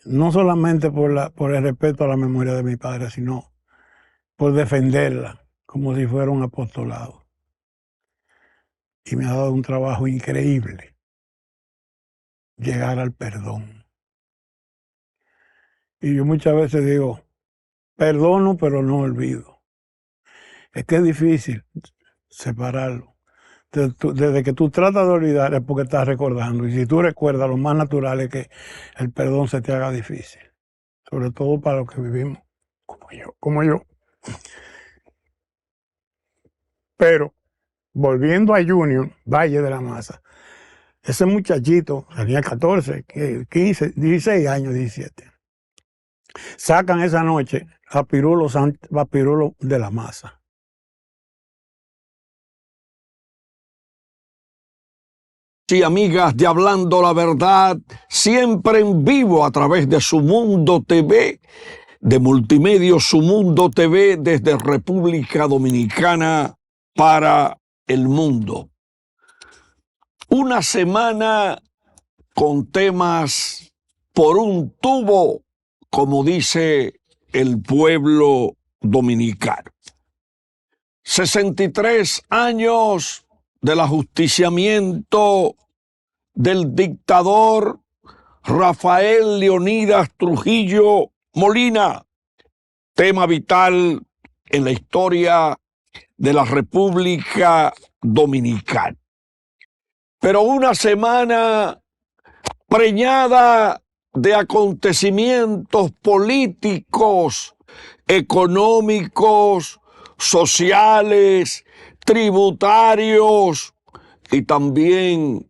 no solamente por el respeto a la memoria de mi padre, sino por defenderla como si fuera un apostolado. Y me ha dado un trabajo increíble llegar al perdón. Y yo muchas veces digo, perdono, pero no olvido. Es que es difícil separarlo. Desde que tú tratas de olvidar es porque estás recordando. Y si tú recuerdas, lo más natural es que el perdón se te haga difícil. Sobre todo para los que vivimos como yo. Pero, volviendo a Junior, Valle de la Maza, ese muchachito tenía 14, 15, 16 años, 17. Sacan esa noche a Pirulo de la Maza. Y amigas de Hablando la Verdad, siempre en vivo a través de Su Mundo TV, de Multimedios Su Mundo TV desde República Dominicana para el mundo. Una semana con temas por un tubo, como dice el pueblo dominicano. 63 años del ajusticiamiento del dictador Rafael Leonidas Trujillo Molina, tema vital en la historia de la República Dominicana. Pero una semana preñada de acontecimientos políticos, económicos, sociales, tributarios y también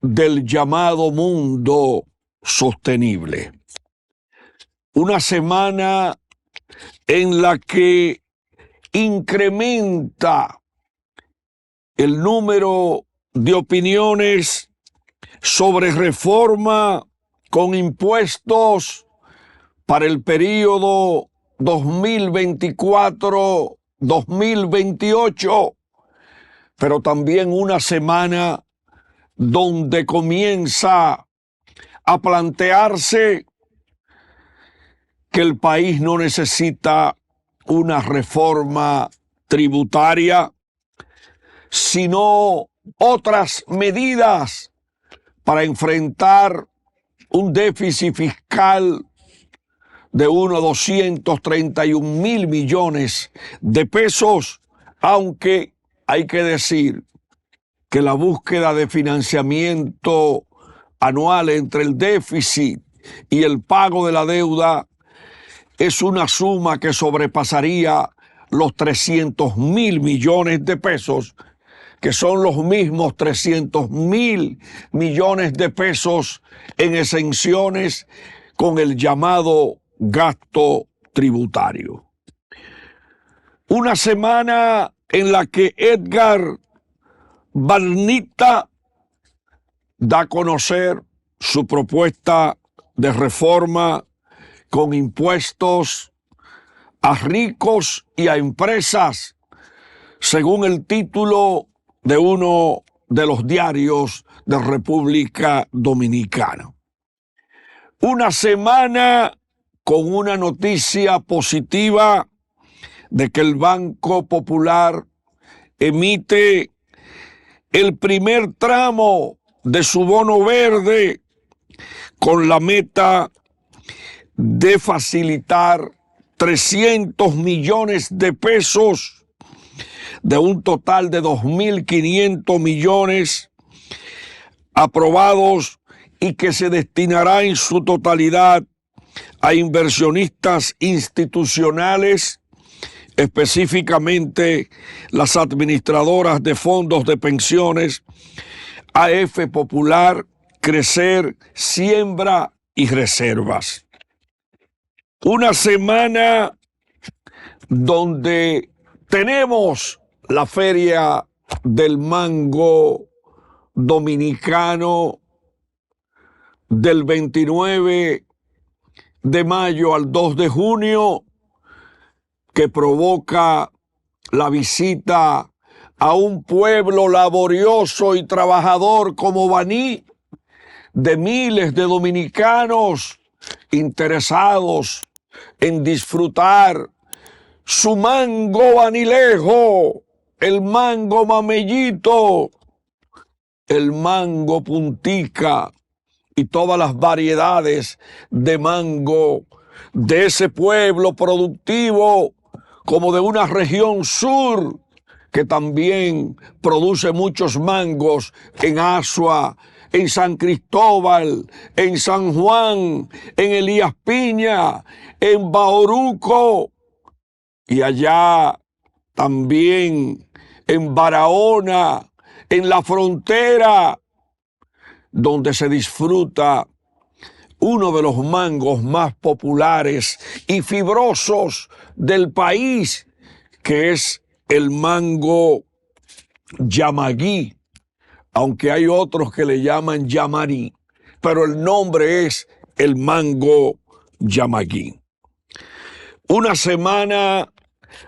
del llamado mundo sostenible. Una semana en la que incrementa el número de opiniones sobre reforma con impuestos para el periodo 2024-2028, pero también una semana donde comienza a plantearse que el país no necesita una reforma tributaria, sino otras medidas para enfrentar un déficit fiscal de unos 231.000 millones de pesos, aunque hay que decir que la búsqueda de financiamiento anual entre el déficit y el pago de la deuda es una suma que sobrepasaría los 300.000 millones de pesos, que son los mismos 300.000 millones de pesos en exenciones con el llamado gasto tributario. Una semana en la que Edgar Barnita da a conocer su propuesta de reforma con impuestos a ricos y a empresas, según el título de uno de los diarios de República Dominicana. Una semana con una noticia positiva de que el Banco Popular emite el primer tramo de su bono verde con la meta de facilitar 300 millones de pesos de un total de 2.500 millones aprobados y que se destinará en su totalidad a inversionistas institucionales, específicamente las administradoras de fondos de pensiones, AF Popular, Crecer, Siembra y Reservas. Una semana donde tenemos la Feria del Mango Dominicano del 29 de mayo al 2 de junio, que provoca la visita a un pueblo laborioso y trabajador como Baní, de miles de dominicanos interesados en disfrutar su mango vanilejo, el mango mamellito, el mango puntica y todas las variedades de mango de ese pueblo productivo, como de una región sur que también produce muchos mangos en Asua, en San Cristóbal, en San Juan, en Elías Piña, en Bauruco y allá también en Barahona, en la frontera, donde se disfruta uno de los mangos más populares y fibrosos del país, que es el mango yamaguí, aunque hay otros que le llaman yamarí, pero el nombre es el mango yamaguí. Una semana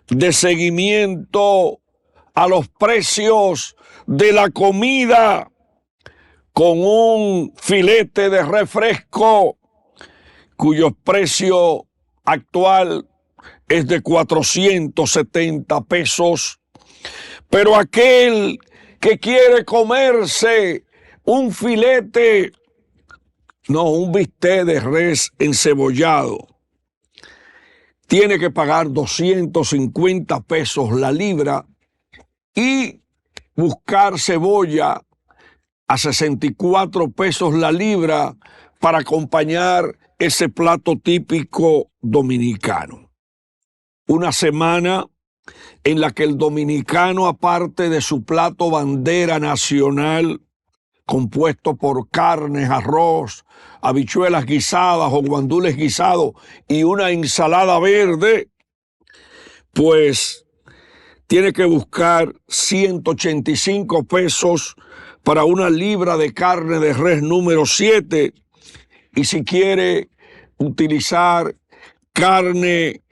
de seguimiento a los precios de la comida, con un filete de refresco cuyo precio actual es de 470 pesos, pero aquel que quiere comerse un filete, no, un bistec de res encebollado, tiene que pagar 250 pesos la libra y buscar cebolla a 64 pesos la libra para acompañar ese plato típico dominicano. Una semana en la que el dominicano, aparte de su plato bandera nacional, compuesto por carnes, arroz, habichuelas guisadas o guandules guisados y una ensalada verde, pues tiene que buscar 185 pesos para una libra de carne de res número 7, y si quiere utilizar carne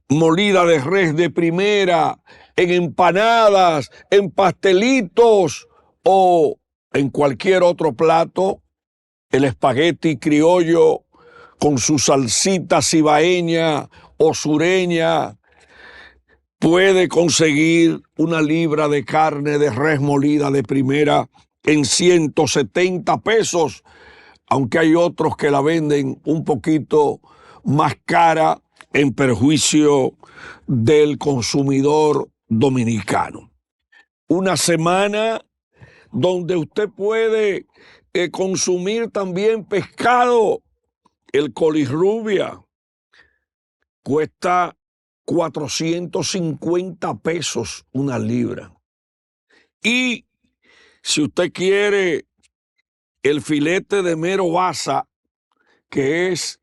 molida de res de primera en empanadas, en pastelitos o en cualquier otro plato, el espagueti criollo con su salsita cibaeña o sureña, puede conseguir una libra de carne de res molida de primera en 170 pesos, aunque hay otros que la venden un poquito más cara en perjuicio del consumidor dominicano. Una semana donde usted puede consumir también pescado. El colirrubia cuesta 450 pesos una libra. Y si usted quiere el filete de mero basa, que es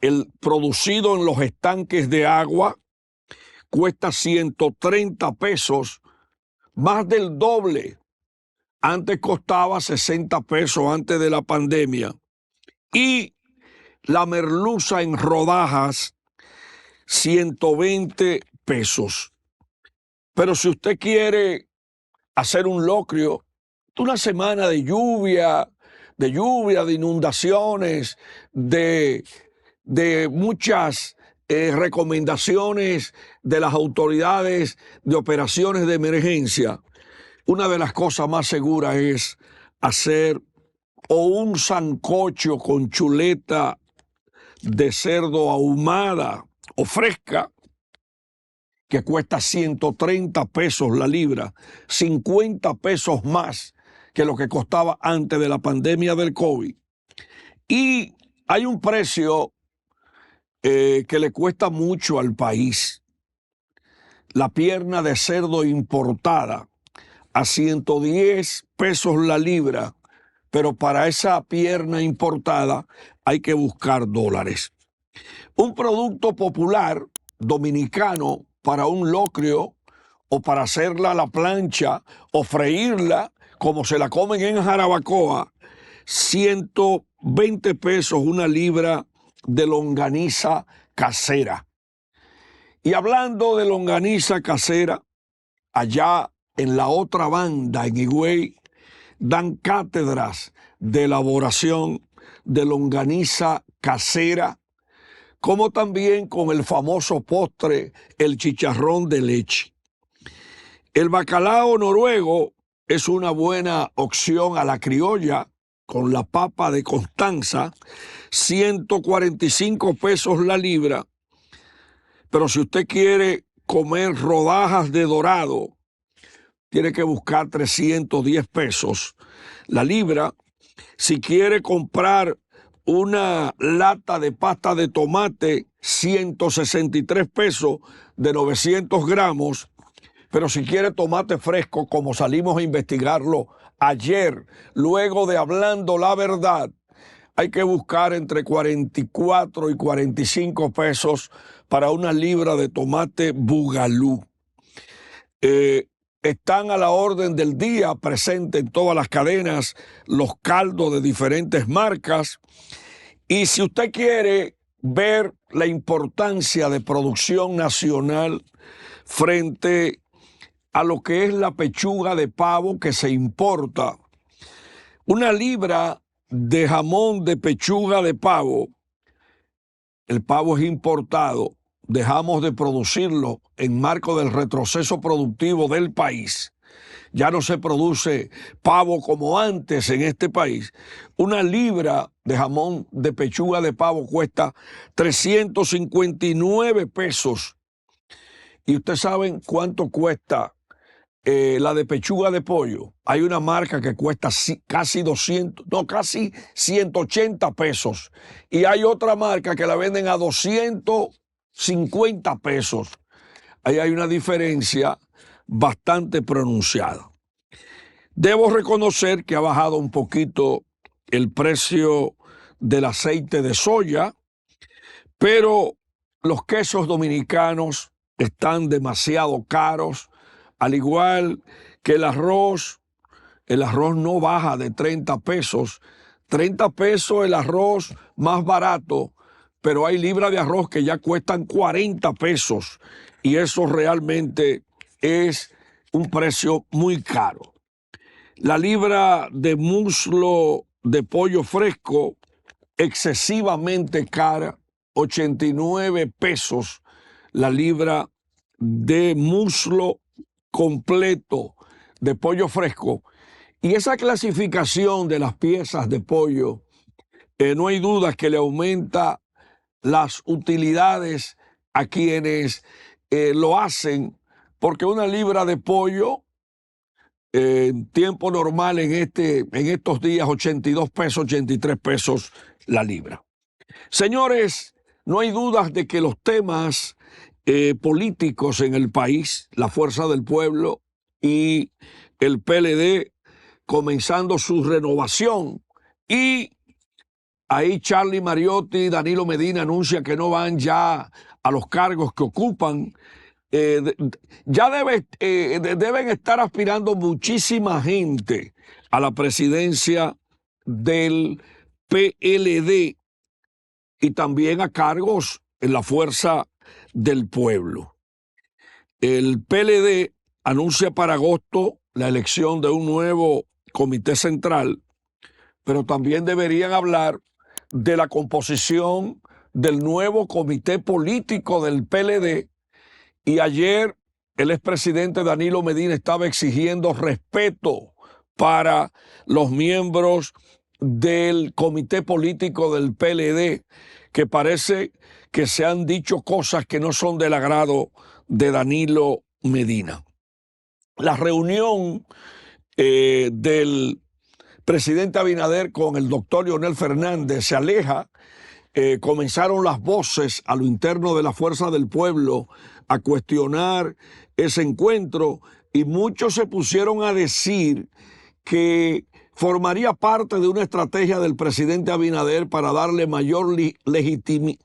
el producido en los estanques de agua, cuesta 130 pesos, más del doble. Antes costaba 60 pesos antes de la pandemia. Y la merluza en rodajas, 120 pesos. Pero si usted quiere hacer un locrio, una semana de lluvia, de inundaciones, de muchas recomendaciones de las autoridades de operaciones de emergencia, una de las cosas más seguras es hacer o un sancocho con chuleta de cerdo ahumada o fresca, que cuesta 130 pesos la libra, 50 pesos más que lo que costaba antes de la pandemia del COVID. Y hay un precio que le cuesta mucho al país. La pierna de cerdo importada a 110 pesos la libra, pero para esa pierna importada hay que buscar dólares. Un producto popular dominicano para un locrio o para hacerla a la plancha o freírla como se la comen en Jarabacoa, 120 pesos una libra de longaniza casera. Y hablando de longaniza casera, allá en la otra banda, en Higüey, dan cátedras de elaboración de longaniza casera, como también con el famoso postre, el chicharrón de leche. El bacalao noruego es una buena opción a la criolla con la papa de Constanza, 145 pesos la libra. Pero si usted quiere comer rodajas de dorado, tiene que buscar 310 pesos la libra. Si quiere comprar una lata de pasta de tomate, 163 pesos de 900 gramos. Pero si quiere tomate fresco, como salimos a investigarlo ayer, luego de Hablando la Verdad, hay que buscar entre 44 y 45 pesos para una libra de tomate bugalú. Están a la orden del día, presentes en todas las cadenas, los caldos de diferentes marcas. Y si usted quiere ver la importancia de producción nacional frente a lo que es la pechuga de pavo que se importa, una libra de jamón de pechuga de pavo, el pavo es importado, dejamos de producirlo en marco del retroceso productivo del país. Ya no se produce pavo como antes en este país. Una libra de jamón de pechuga de pavo cuesta 359 pesos. ¿Y ustedes saben cuánto cuesta la de pechuga de pollo? Hay una marca que cuesta casi 200, no, casi 180 pesos. Y hay otra marca que la venden a 250 pesos. Ahí hay una diferencia bastante pronunciada. Debo reconocer que ha bajado un poquito el precio del aceite de soya, pero los quesos dominicanos están demasiado caros, al igual que el arroz no baja de 30 pesos. 30 pesos el arroz más barato, pero hay libras de arroz que ya cuestan 40 pesos y eso realmente es un precio muy caro. La libra de muslo de pollo fresco, excesivamente cara, 89 pesos la libra de muslo completo de pollo fresco. Y esa clasificación de las piezas de pollo, no hay duda que le aumenta las utilidades a quienes lo hacen, porque una libra de pollo en tiempo normal en estos días 82 pesos, 83 pesos la libra. Señores, no hay dudas de que los temas políticos en el país, la Fuerza del Pueblo y el PLD comenzando su renovación, y ahí Charlie Mariotti y Danilo Medina anuncian que no van ya a los cargos que ocupan. Ya deben estar aspirando muchísima gente a la presidencia del PLD y también a cargos en la Fuerza del Pueblo. El PLD anuncia para agosto la elección de un nuevo comité central, pero también deberían hablar de la composición del nuevo comité político del PLD. Y ayer el expresidente Danilo Medina estaba exigiendo respeto para los miembros del comité político del PLD, que parece que se han dicho cosas que no son del agrado de Danilo Medina. La reunión del presidente Abinader con el doctor Leonel Fernández se aleja. Comenzaron las voces a lo interno de la Fuerza del Pueblo a cuestionar ese encuentro y muchos se pusieron a decir que formaría parte de una estrategia del presidente Abinader para darle mayor legitimidad,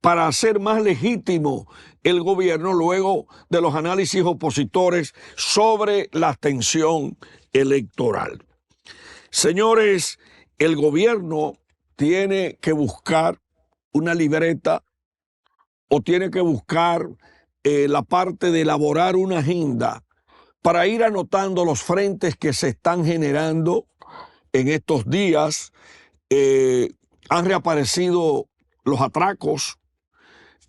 para hacer más legítimo el gobierno luego de los análisis opositores sobre la abstención electoral. Señores, el gobierno tiene que buscar una libreta o tiene que buscar la parte de elaborar una agenda para ir anotando los frentes que se están generando en estos días, han reaparecido los atracos.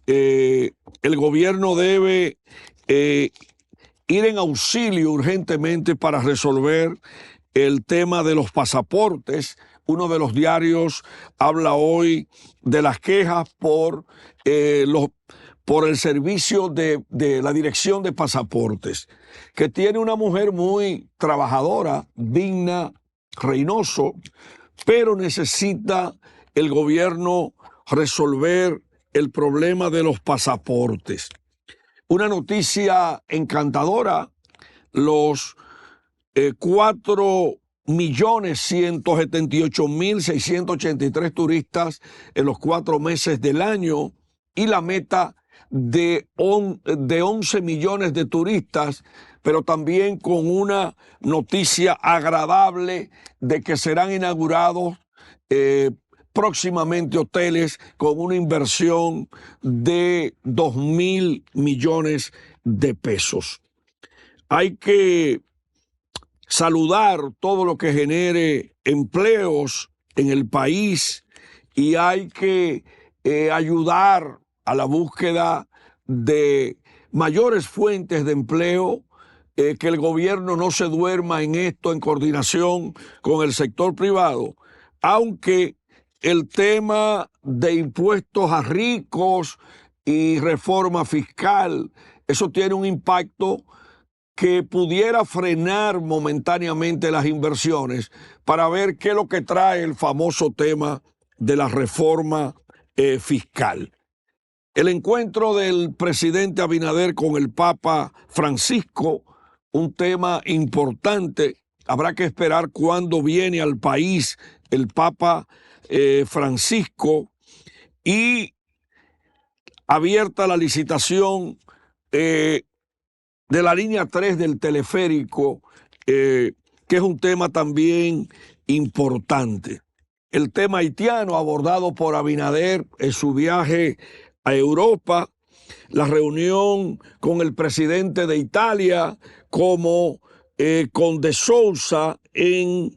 El gobierno debe ir en auxilio urgentemente para resolver el tema de los pasaportes. Uno de los diarios habla hoy de las quejas por el servicio de la Dirección de Pasaportes, que tiene una mujer muy trabajadora, digna, Reynoso, pero necesita el gobierno resolver el problema de los pasaportes. Una noticia encantadora: los 4.178.683 turistas en los 4 meses del año, y la meta de 11 millones de turistas, pero también con una noticia agradable de que serán inaugurados próximamente hoteles con una inversión de 2.000 millones de pesos. Hay que saludar todo lo que genere empleos en el país, y hay que ayudar a la búsqueda de mayores fuentes de empleo, que el gobierno no se duerma en esto en coordinación con el sector privado, aunque el tema de impuestos a ricos y reforma fiscal, eso tiene un impacto que pudiera frenar momentáneamente las inversiones, para ver qué es lo que trae el famoso tema de la reforma fiscal. El encuentro del presidente Abinader con el Papa Francisco, un tema importante. Habrá que esperar cuándo viene al país el Papa Francisco, y abierta la licitación de la línea 3 del teleférico, que es un tema también importante. El tema haitiano, abordado por Abinader en su viaje a Europa, la reunión con el presidente de Italia, como con De Sousa en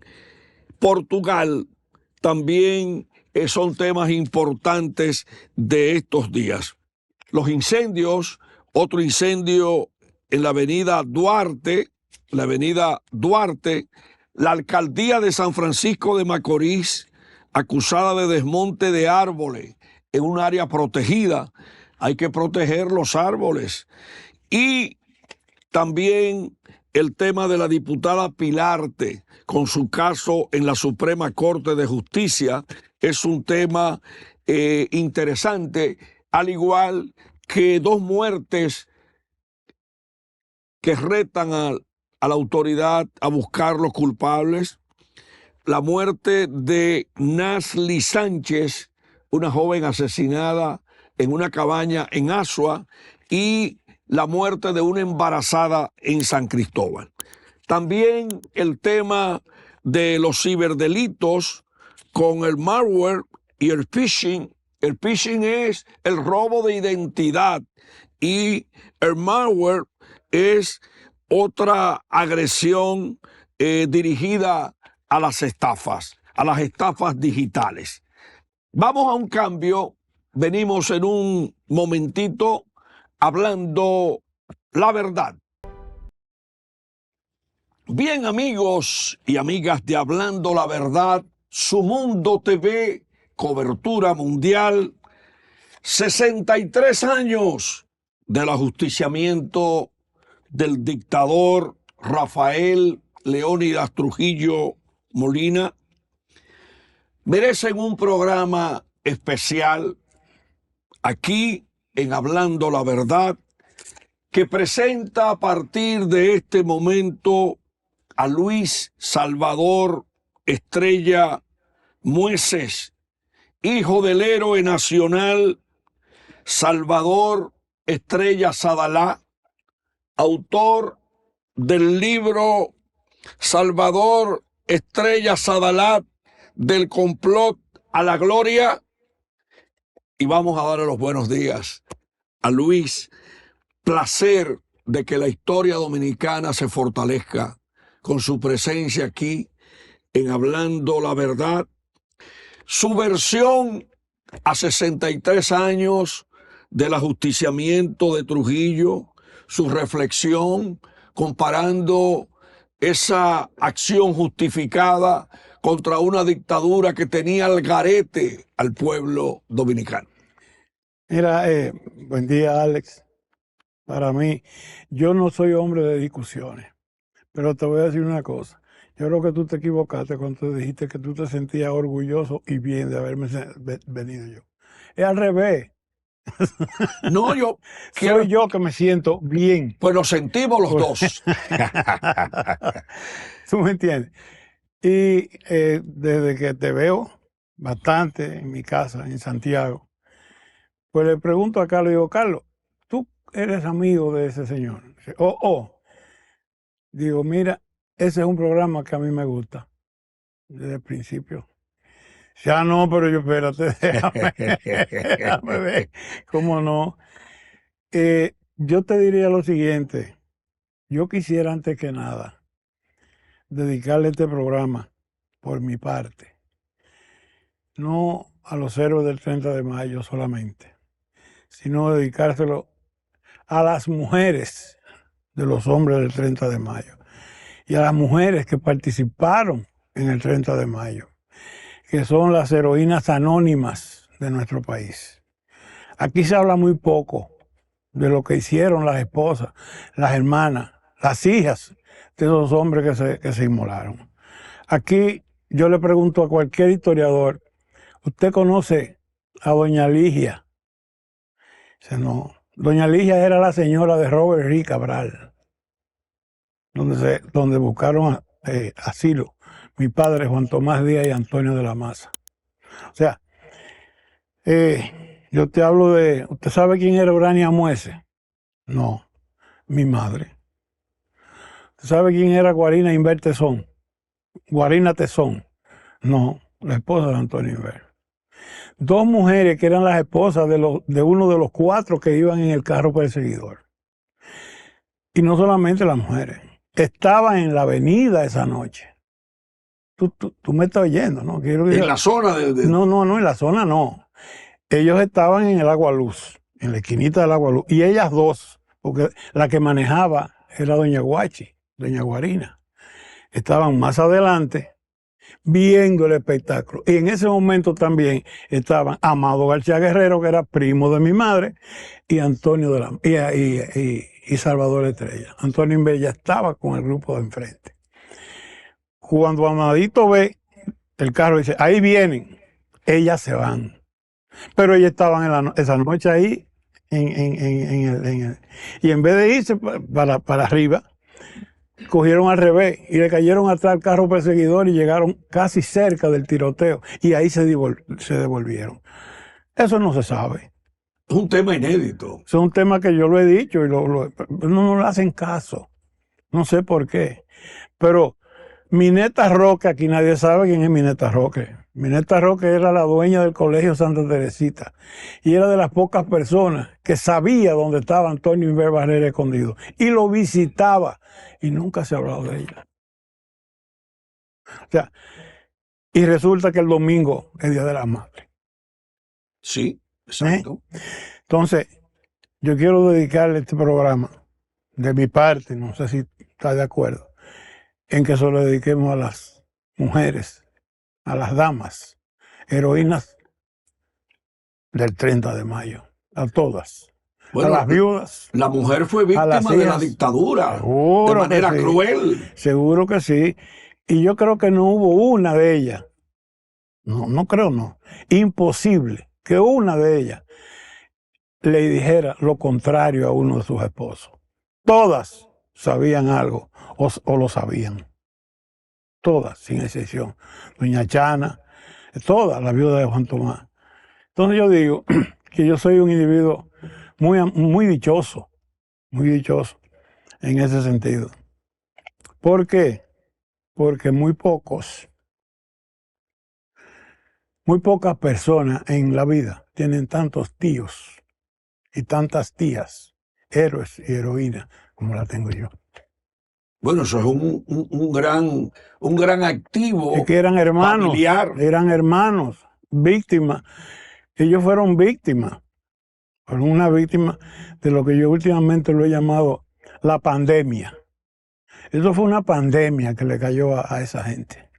Portugal, también son temas importantes de estos días. Los incendios, otro incendio en la avenida Duarte, la alcaldía de San Francisco de Macorís, acusada de desmonte de árboles en un área protegida. Hay que proteger los árboles. Y también el tema de la diputada Pilarte con su caso en la Suprema Corte de Justicia es un tema interesante, al igual que 2 muertes que retan a la autoridad a buscar los culpables. La muerte de Nasli Sánchez, una joven asesinada en una cabaña en Asua, y la muerte de una embarazada en San Cristóbal. También el tema de los ciberdelitos con el malware y el phishing. El phishing es el robo de identidad, y el malware es otra agresión dirigida a las estafas digitales. Vamos a un cambio. Venimos en un momentito hablando la verdad. Bien, amigos y amigas de Hablando la Verdad, Su Mundo TV, cobertura mundial, 63 años del ajusticiamiento del dictador Rafael Leónidas Trujillo Molina, merecen un programa especial aquí en Hablando la Verdad, que presenta a partir de este momento a Luis Salvador Estrella Mueces, hijo del héroe nacional Salvador Estrella Sadalá, autor del libro Salvador Estrella Sadalá, del complot a la gloria. Y vamos a darle los buenos días a Luis. Placer de que la historia dominicana se fortalezca con su presencia aquí en Hablando la Verdad. Su versión a 63 años del ajusticiamiento de Trujillo, su reflexión comparando esa acción justificada contra una dictadura que tenía al garete al pueblo dominicano. Mira, buen día, Alex. Para mí, yo no soy hombre de discusiones, pero te voy a decir una cosa. Yo creo que tú te equivocaste cuando te dijiste que tú te sentías orgulloso y bien de haberme venido yo. Es al revés. No, yo quiero... Soy yo que me siento bien. Pues lo sentimos los dos. ¿Tú me entiendes? Y desde que te veo bastante en mi casa, en Santiago, pues le pregunto a Carlos, digo, Carlos, ¿tú eres amigo de ese señor? Digo, mira, ese es un programa que a mí me gusta desde el principio. Ya no, pero yo espérate, déjame ver, ¿cómo no? Yo te diría lo siguiente, yo quisiera antes que nada dedicarle este programa por mi parte, no a los héroes del 30 de mayo solamente, sino dedicárselo a las mujeres de los hombres del 30 de mayo y a las mujeres que participaron en el 30 de mayo, que son las heroínas anónimas de nuestro país. Aquí se habla muy poco de lo que hicieron las esposas, las hermanas, las hijas de esos hombres que se inmolaron. Aquí yo le pregunto a cualquier historiador, ¿usted conoce a doña Ligia? Dice, no. Doña Ligia era la señora de Robert Lee Cabral, donde buscaron asilo mi padre Juan Tomás Díaz y Antonio de la Maza. O sea, yo te hablo de... ¿Usted sabe quién era Urania Muese? No, mi madre. ¿Usted sabe quién era Guarina Inver Tezón? Guarina Tezón. No, la esposa de Antonio Inver. Dos mujeres que eran las esposas de uno de los 4 que iban en el carro perseguidor. Y no solamente las mujeres, estaban en la avenida esa noche. Tú me estás oyendo, ¿no? En la zona de... No, en la zona no. Ellos estaban en el Agua Luz, en la esquinita del Agua Luz. Y ellas dos, porque la que manejaba era doña Guachi, doña Guarina. Estaban más adelante viendo el espectáculo. Y en ese momento también estaban Amado García Guerrero, que era primo de mi madre, y Antonio de la y Salvador Estrella. Antonio Inver ya estaba con el grupo de enfrente. Cuando Amadito ve el carro, dice, ahí vienen, ellas se van. Pero ellas estaban esa noche ahí, y en vez de irse para arriba, cogieron al revés y le cayeron atrás al carro perseguidor y llegaron casi cerca del tiroteo. Y ahí se devolvieron. Eso no se sabe. Es un tema inédito. Es un tema que yo lo he dicho y no le hacen caso. No sé por qué. Pero Mineta Roque, aquí nadie sabe quién es Mineta Roque. Mineta Roque era la dueña del Colegio Santa Teresita y era de las pocas personas que sabía dónde estaba Antonio Inver Barrera escondido y lo visitaba y nunca se ha hablado de ella. O sea, y resulta que el domingo es Día de la Madre. Sí, exacto. Entonces, yo quiero dedicarle este programa de mi parte, no sé si está de acuerdo, en que se lo dediquemos a las mujeres, a las damas, heroínas del 30 de mayo, a todas. Bueno, a las viudas. La mujer fue víctima de la dictadura, de manera cruel. Seguro que sí. Y yo creo que no hubo una de ellas, no creo, no, imposible que una de ellas le dijera lo contrario a uno de sus esposos. Todas sabían algo o lo sabían. Todas, sin excepción. Doña Chana, todas, la viuda de Juan Tomás. Entonces yo digo que yo soy un individuo muy dichoso en ese sentido. ¿Por qué? Porque muy pocas personas en la vida tienen tantos tíos y tantas tías, héroes y heroínas, como la tengo yo. Bueno, eso es un gran activo es que eran hermanos, familiar. Eran hermanos. víctimas. Ellos fueron víctimas. Fueron una víctima de lo que yo últimamente lo he llamado la pandemia. Eso fue una pandemia que le cayó a esa gente.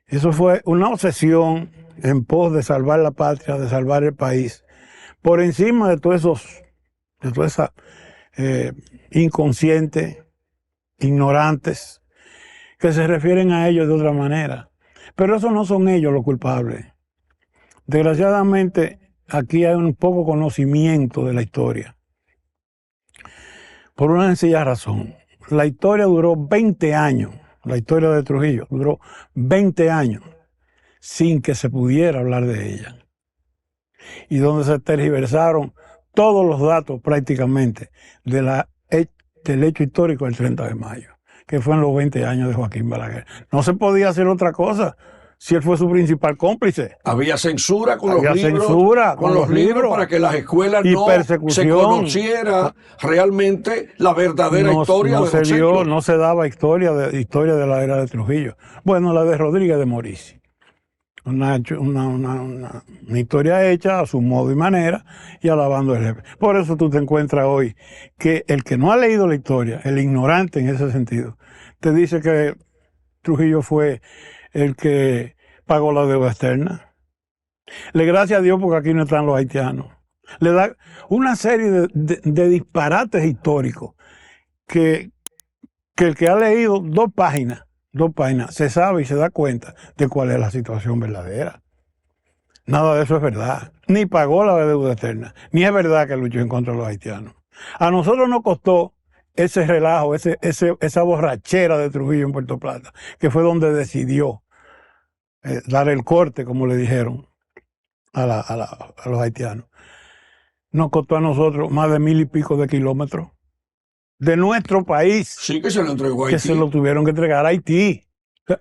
Eso fue una obsesión en pos de salvar la patria, de salvar el país, por encima de todos esos, de todas esas inconscientes, ignorantes, que se refieren a ellos de otra manera. Pero esos no son ellos los culpables. Desgraciadamente, aquí hay un poco conocimiento de la historia. Por una sencilla razón. La historia duró 20 años. La historia de Trujillo duró 20 años sin que se pudiera hablar de ella. Y donde se tergiversaron todos los datos prácticamente del hecho histórico del 30 de mayo, que fue en los 20 años de Joaquín Balaguer. No se podía hacer otra cosa si él fue su principal cómplice. Había censura con Había los libros. censura con los libros para que las escuelas y no persecución. se conociera realmente la verdadera historia de los hechos. No se daba historia de la era de Trujillo. Bueno, la de Rodríguez de Morici. Una historia hecha a su modo y manera y alabando el jefe. Por eso tú te encuentras hoy que el que no ha leído la historia, el ignorante en ese sentido, te dice que Trujillo fue el que pagó la deuda externa. Le gracias a Dios porque aquí no están los haitianos. Le da una serie de disparates históricos que el que ha leído dos páginas, se sabe y se da cuenta de cuál es la situación verdadera. Nada de eso es verdad. Ni pagó la deuda externa, ni es verdad que luchó en contra de los haitianos. A nosotros nos costó ese relajo, esa borrachera de Trujillo en Puerto Plata, que fue donde decidió dar el corte, como le dijeron a los haitianos. Nos costó a nosotros más de 1000 y pico de kilómetros de nuestro país. Sí, que se lo entregó a Haití. Que se lo tuvieron que entregar a Haití.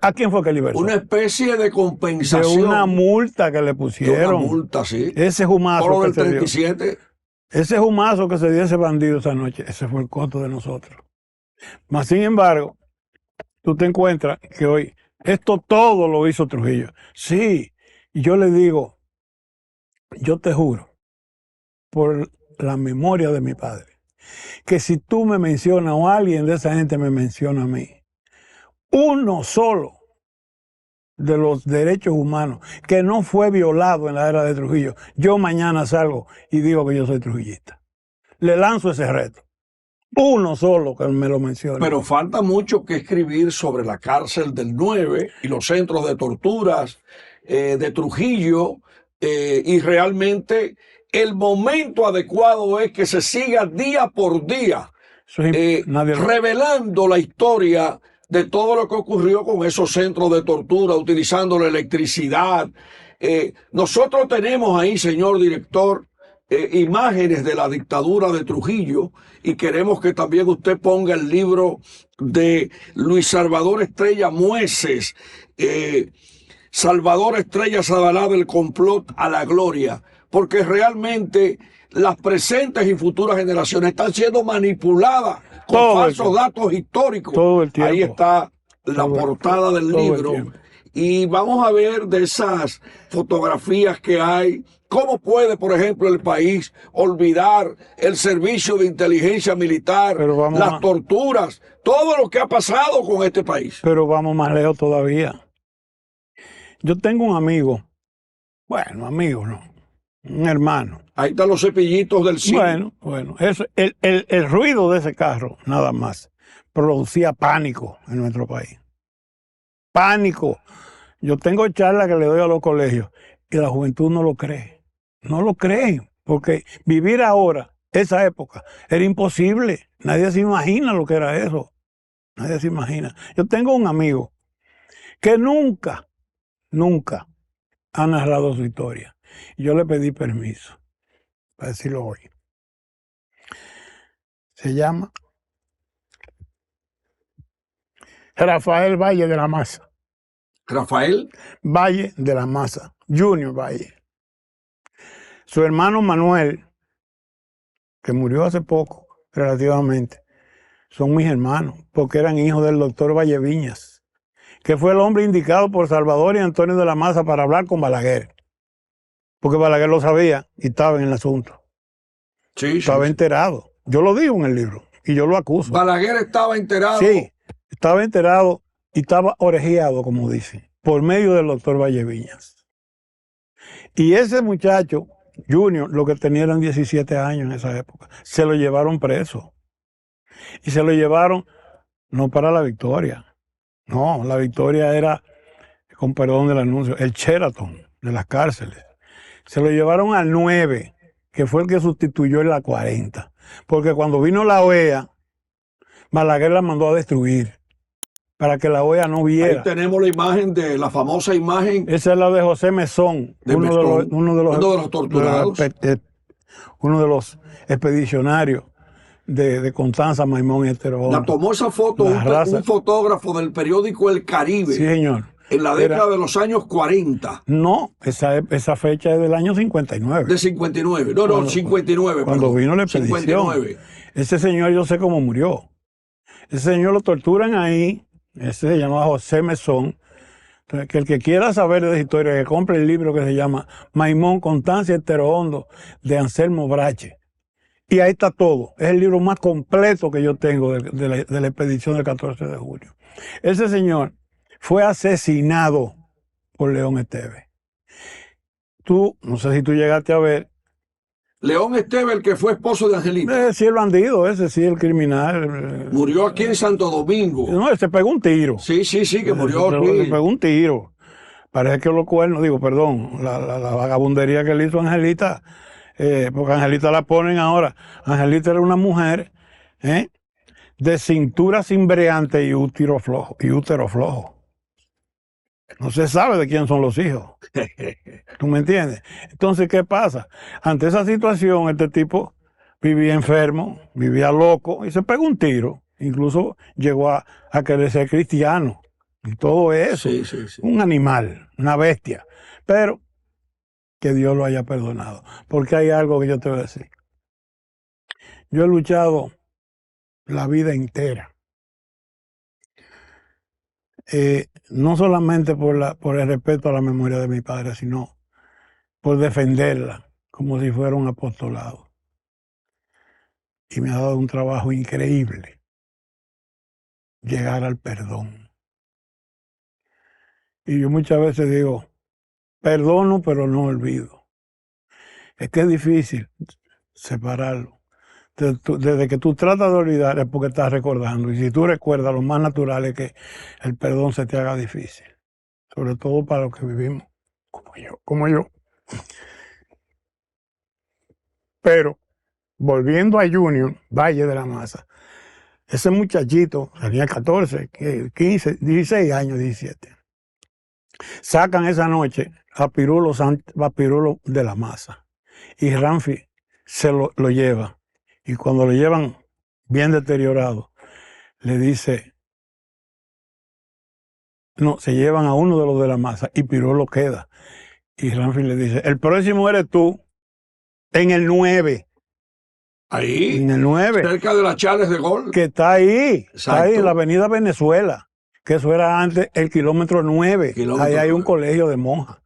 ¿A quién fue que liberó? Una especie de compensación. De una multa que le pusieron. De una multa, sí. Ese jumazo por lo del que se 37. dio. Ese jumazo que se dio ese bandido esa noche, ese fue el costo de nosotros. Mas, sin embargo, tú te encuentras que hoy esto todo lo hizo Trujillo. Sí, y yo le digo, yo te juro, por la memoria de mi padre, que si tú me mencionas o alguien de esa gente me menciona a mí, uno solo de los derechos humanos que no fue violado en la era de Trujillo, yo mañana salgo y digo que yo soy trujillista. Le lanzo ese reto. Uno solo que me lo mencione. Pero falta mucho que escribir sobre la cárcel del 9 y los centros de torturas de Trujillo y realmente el momento adecuado es que se siga día por día revelando la historia de todo lo que ocurrió con esos centros de tortura, utilizando la electricidad. Nosotros tenemos ahí, señor director, imágenes de la dictadura de Trujillo y queremos que también usted ponga el libro de Luis Salvador Estrella Mueces, Salvador Estrella Sadalá del complot a la gloria, porque realmente las presentes y futuras generaciones están siendo manipuladas con falsos datos históricos. Todo el tiempo. Ahí está la portada del libro. Y vamos a ver de esas fotografías que hay, cómo puede, por ejemplo, el país olvidar el servicio de inteligencia militar, las torturas, todo lo que ha pasado con este país. Pero vamos más lejos todavía. Yo tengo un amigo, bueno, amigo no, un hermano. Ahí están los cepillitos del cine. Bueno, eso, el ruido de ese carro, nada más, producía pánico en nuestro país. Pánico. Yo tengo charlas que le doy a los colegios y la juventud no lo cree. No lo creen, porque vivir ahora, esa época, era imposible. Nadie se imagina lo que era eso. Nadie se imagina. Yo tengo un amigo que nunca ha narrado su historia. Yo le pedí permiso para decirlo hoy. Se llama Rafael Valle de la Maza. Rafael Valle de la Maza, Junior Valle. Su hermano Manuel, que murió hace poco, relativamente, son mis hermanos, porque eran hijos del doctor Valle Viñas, que fue el hombre indicado por Salvador y Antonio de la Maza para hablar con Balaguer. porque Balaguer lo sabía y estaba en el asunto. Sí, Estaba sí. enterado. Yo lo digo en el libro y yo lo acuso. Balaguer estaba enterado. Sí, estaba enterado y estaba orejeado, como dicen, por medio del doctor Valleviñas. Y ese muchacho, Junior, lo que tenía eran 17 años en esa época, se lo llevaron preso. Y se lo llevaron no para la Victoria. No, la Victoria era, con perdón del anuncio, el Sheraton de las cárceles. Se lo llevaron al 9, que fue el que sustituyó en la 40. Porque cuando vino la OEA, Balaguer la mandó a destruir para que la OEA no viera. Ahí tenemos la imagen de la famosa imagen Esa es la de José Mesón, de uno de los torturados. uno de los expedicionarios de Constanza, Maimón y Estero Hondo. La tomó esa foto un fotógrafo del periódico El Caribe. Sí, señor. En la década de los años 40. No, esa fecha es del año 59. De 59. No, 59. Cuando vino la expedición. 59. Ese señor yo sé cómo murió. Ese señor lo torturan ahí. Ese se llama José Mesón. Entonces, que el que quiera saber de esa historia, que compre el libro que se llama Maimón, Constancia y Estero Hondo, de Anselmo Brache. Y ahí está todo. Es el libro más completo que yo tengo de la expedición del 14 de julio. Ese señor fue asesinado por León Esteves. Tú, no sé si tú llegaste a ver. León Esteves, el que fue esposo de Angelita. Sí, el bandido, ese sí, el criminal. Murió aquí en Santo Domingo. No, se pegó un tiro. Sí, que murió aquí. Se pegó un tiro. Parece que los cuernos, la vagabundería que le hizo Angelita, porque Angelita la ponen ahora. Angelita era una mujer de cintura cimbreante y útero flojo. No se sabe de quién son los hijos. ¿Tú me entiendes? Entonces, ¿qué pasa? Ante esa situación, este tipo vivía enfermo, vivía loco y se pegó un tiro. Incluso llegó a querer ser cristiano y todo eso. Sí. Un animal, una bestia. Pero que Dios lo haya perdonado. Porque hay algo que yo te voy a decir. Yo he luchado la vida entera. No solamente por el respeto a la memoria de mi padre, sino por defenderla como si fuera un apostolado. Y me ha dado un trabajo increíble llegar al perdón. Y yo muchas veces digo, perdono pero no olvido. Es que es difícil separarlo. Desde que tú tratas de olvidar es porque estás recordando. Y si tú recuerdas, lo más natural es que el perdón se te haga difícil. Sobre todo para los que vivimos como yo. Pero, volviendo a Junior, Valle de la Maza, ese muchachito tenía 14, 15, 16 años, 17. Sacan esa noche a Pirulo de la Maza. Y Ramfi se lo lleva. Y cuando lo llevan bien deteriorado, le dice, no, se llevan a uno de los de la Maza y Pirulo queda. Y Ramfi le dice, el próximo eres tú, en el 9. Ahí, en el 9. Cerca de las Charles de Gaulle. Que está ahí, Exacto. Está ahí en la avenida Venezuela, que eso era antes el kilómetro 9. Ahí hay un colegio de monjas.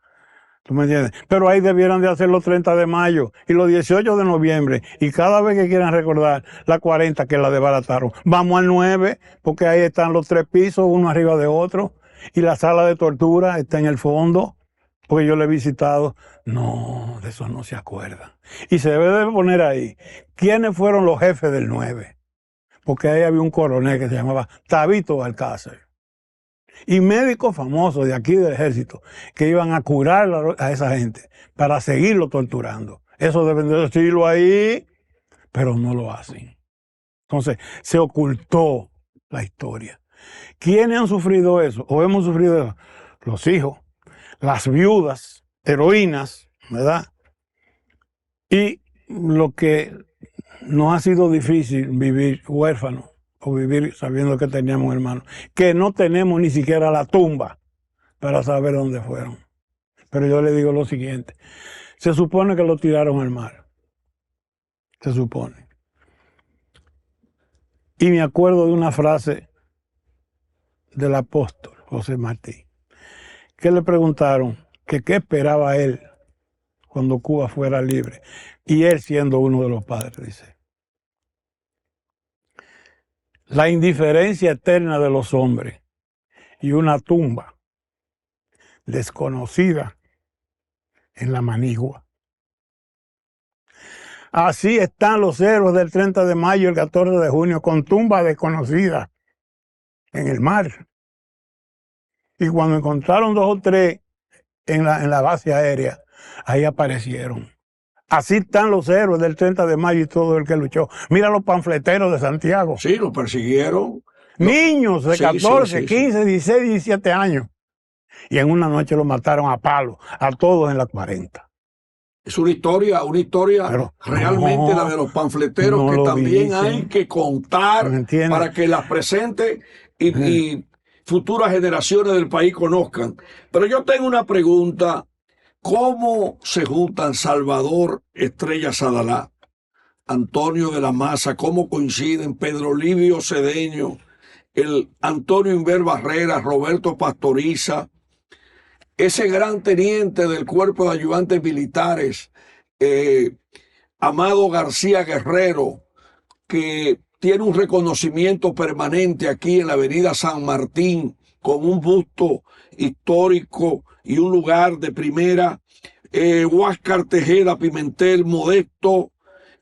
¿Tú me entiendes? Pero ahí debieran de hacer los 30 de mayo y los 18 de noviembre. Y cada vez que quieran recordar la 40 que la desbarataron, vamos al 9, porque ahí están los 3 pisos, uno arriba de otro. Y la sala de tortura está en el fondo, porque yo le he visitado. No, de eso no se acuerdan. Y se debe de poner ahí, ¿quiénes fueron los jefes del 9? Porque ahí había un coronel que se llamaba Tabito Alcácer. Y médicos famosos de aquí del ejército que iban a curar a esa gente para seguirlo torturando. Eso deben de decirlo ahí, pero no lo hacen. Entonces, se ocultó la historia. ¿Quiénes han sufrido eso? ¿O hemos sufrido eso? Los hijos, las viudas, heroínas, ¿verdad? Y lo que nos ha sido difícil vivir huérfanos. O vivir sabiendo que teníamos hermanos, que no tenemos ni siquiera la tumba para saber dónde fueron. Pero yo le digo lo siguiente, se supone que lo tiraron al mar, se supone. Y me acuerdo de una frase del apóstol José Martí, que le preguntaron que qué esperaba él cuando Cuba fuera libre. Y él siendo uno de los padres, dice. La indiferencia eterna de los hombres y una tumba desconocida en la manigua. Así están los héroes del 30 de mayo y el 14 de junio, con tumbas desconocidas en el mar. Y cuando encontraron 2 o 3 en la base aérea, ahí aparecieron. Así están los héroes del 30 de mayo y todo el que luchó. Mira los panfleteros de Santiago. Sí, lo persiguieron. Niños de 14, 15, 16, 17 años. Y en una noche los mataron a palos, a todos en la 40. Es una historia pero realmente no, la de los panfleteros, no que también dicen. Hay que contar para que las presentes y futuras generaciones del país conozcan. Pero yo tengo una pregunta. ¿Cómo se juntan Salvador Estrella Sadalá, Antonio de la Maza? ¿Cómo coinciden Pedro Livio Cedeño, el Antonio Inver Barrera, Roberto Pastoriza, ese gran teniente del Cuerpo de Ayudantes Militares, Amado García Guerrero, que tiene un reconocimiento permanente aquí en la avenida San Martín, con un busto histórico y un lugar de primera, Huáscar Tejeda Pimentel, Modesto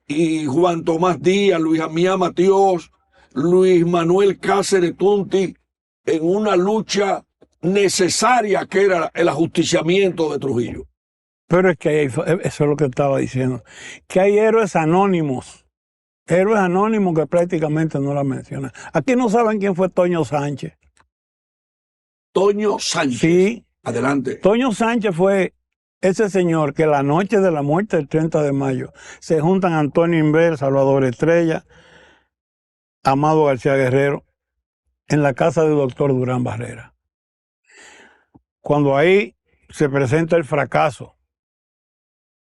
y Juan Tomás Díaz, Luis Amía Matíos, Luis Manuel Cáceres Tunti, en una lucha necesaria que era el ajusticiamiento de Trujillo. Pero es que eso es lo que estaba diciendo, que hay héroes anónimos que prácticamente no la mencionan. Aquí no saben quién fue Toño Sánchez. Toño Sánchez. Sí. Adelante. Toño Sánchez fue ese señor que la noche de la muerte del 30 de mayo se juntan Antonio Inver, Salvador Estrella, Amado García Guerrero, en la casa del doctor Durán Barrera. Cuando ahí se presenta el fracaso,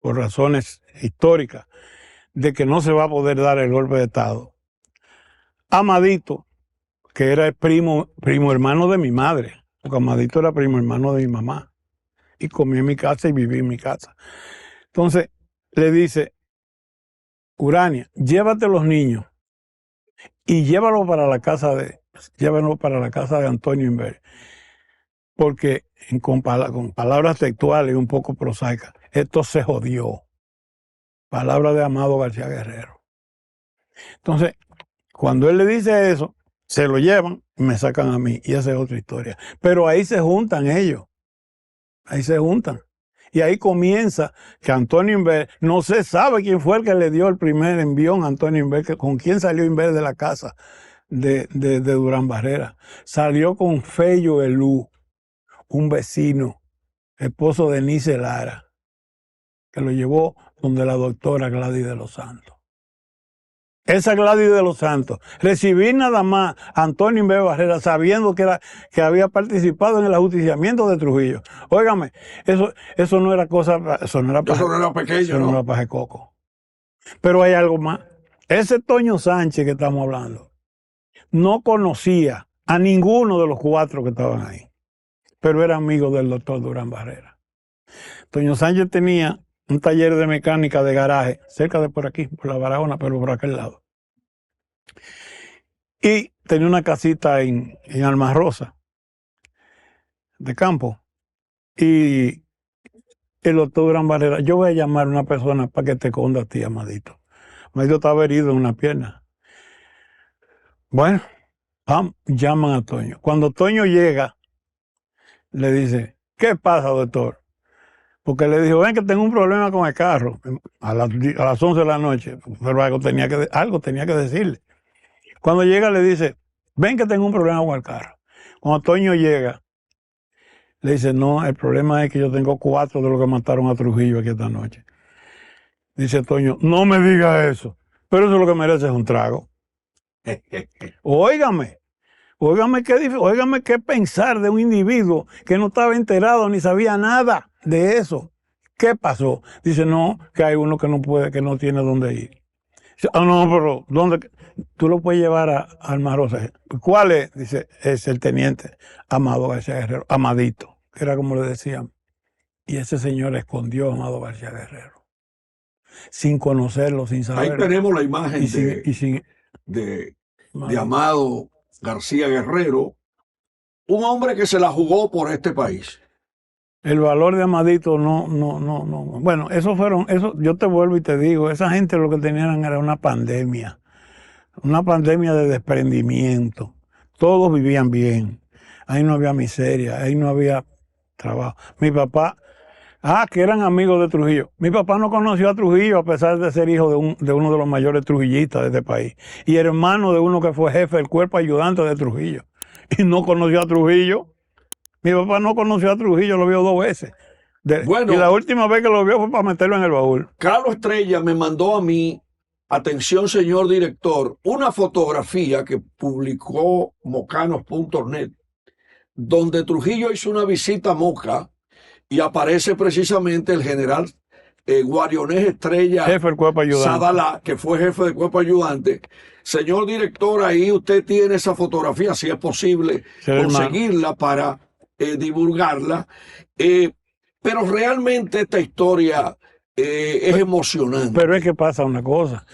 por razones históricas, de que no se va a poder dar el golpe de Estado, Amadito, que era el primo hermano de mi madre, porque Amadito era primo hermano de mi mamá, y comí en mi casa y viví en mi casa. Entonces le dice, Urania, llévate los niños y llévalos para la casa de Antonio Inver, porque con palabras textuales y un poco prosaicas, esto se jodió. Palabra de Amado García Guerrero. Entonces, cuando él le dice eso, se lo llevan y me sacan a mí, y esa es otra historia. Pero ahí se juntan ellos, ahí se juntan. Y ahí comienza que Antonio Inver, no se sabe quién fue el que le dio el primer envión a Antonio Inver, con quién salió Inver de la casa de Durán Barrera. Salió con Fello Elú, un vecino, esposo de Nice Lara, que lo llevó donde la doctora Gladys de los Santos. Esa Gladys de los Santos, recibí nada más a Antonio Inver Barrera sabiendo que había participado en el ajusticiamiento de Trujillo. Óigame, eso no era cosa, eso no era pequeño, eso no era paje coco. Pero hay algo más. Ese Toño Sánchez que estamos hablando no conocía a ninguno de los 4 que estaban ahí, pero era amigo del doctor Durán Barrera. Toño Sánchez tenía un taller de mecánica de garaje, cerca de por aquí, por la Barahona, pero por aquel lado. Y tenía una casita en Alma Rosa, de campo. Y el doctor Durán Barrera, yo voy a llamar a una persona para que te esconda a ti, Amadito. Amadito estaba herido en una pierna. Bueno, llaman a Toño. Cuando Toño llega, le dice, ¿qué pasa, doctor? Porque le dijo, ven que tengo un problema con el carro a las 11 de la noche, pero algo tenía que decirle. Cuando llega le dice, ven que tengo un problema con el carro. Cuando Toño llega, le dice, no, el problema es que yo tengo 4 de los que mataron a Trujillo aquí esta noche. Dice Toño, no me diga eso, pero eso es lo que merece es un trago. Óigame qué pensar de un individuo que no estaba enterado ni sabía nada de eso. ¿Qué pasó? Dice, no, que hay uno que no puede, que no tiene dónde ir. Dice, no, pero ¿dónde? Tú lo puedes llevar a Alma Rosa. ¿Cuál es? Dice, es el teniente Amado García Guerrero, Amadito, que era como le decían. Y ese señor escondió a Amado García Guerrero, sin conocerlo, sin Ahí saberlo. tenemos la imagen Y sin, de Amado García Guerrero, un hombre que se la jugó por este país. El valor de Amadito no. Bueno, yo te vuelvo y te digo, esa gente lo que tenían era una pandemia de desprendimiento. Todos vivían bien. Ahí no había miseria, ahí no había trabajo. Mi papá, que eran amigos de Trujillo. Mi papá no conoció a Trujillo a pesar de ser hijo de uno de los mayores trujillistas de este país. Y hermano de uno que fue jefe del cuerpo ayudante de Trujillo. Y no conoció a Trujillo. Mi papá no conoció a Trujillo, lo vio 2 veces. Bueno, y la última vez que lo vio fue para meterlo en el baúl. Carlos Estrella me mandó a mí, atención señor director, una fotografía que publicó mocanos.net, donde Trujillo hizo una visita a Moca y aparece precisamente el general Guarionés Estrella jefe del cuerpo ayudante Sadalá, que fue jefe del cuerpo ayudante. Señor director, ahí usted tiene esa fotografía, si es posible conseguirla para divulgarla. Pero realmente esta historia es emocionante. Pero es que pasa una cosa.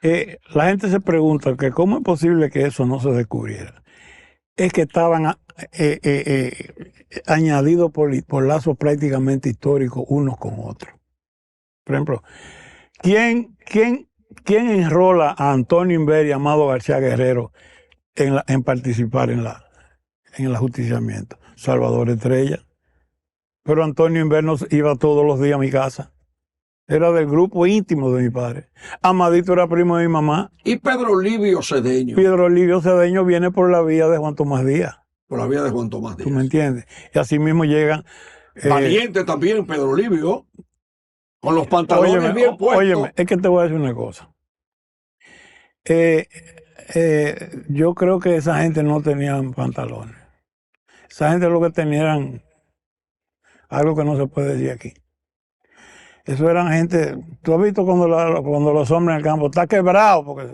La gente se pregunta que cómo es posible que eso no se descubriera. Es que estaban añadidos por lazos prácticamente históricos unos con otros. Por ejemplo, ¿quién enrola a Antonio Inver y a Amado García Guerrero en participar en el ajusticiamiento? Salvador Estrella. Pero Antonio Inver no iba todos los días a mi casa. Era del grupo íntimo de mi padre. Amadito era primo de mi mamá. ¿Y Pedro Livio Cedeño? Pedro Livio Cedeño viene por la vía de Juan Tomás Díaz. Por la vía de Juan Tomás Díaz. ¿Tú me entiendes? Y así mismo llegan... Valiente también, Pedro Livio. Con los pantalones bien puestos. Óyeme, es que te voy a decir una cosa. Yo creo que esa gente no tenía pantalones. Esa gente lo que tenía eran algo que no se puede decir aquí. Eso eran gente, tú has visto cuando los hombres en el campo está quebrado, porque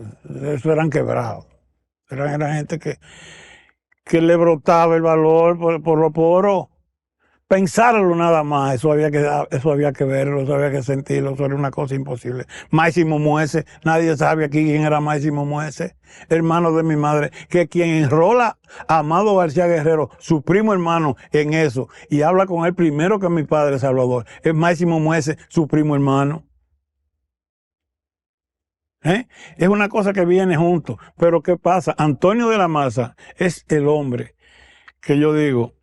eso eran quebrados. Eran gente que le brotaba el valor por los poros. Pensarlo nada más, eso había que verlo, eso había que sentirlo, eso era una cosa imposible. Máximo Muese, nadie sabe aquí quién era Máximo Muese, hermano de mi madre, que quien enrola a Amado García Guerrero, su primo hermano, en eso, y habla con él primero que mi padre Salvador, es Máximo Muese, su primo hermano. Es una cosa que viene junto, pero ¿qué pasa? Antonio de la Maza es el hombre que yo digo,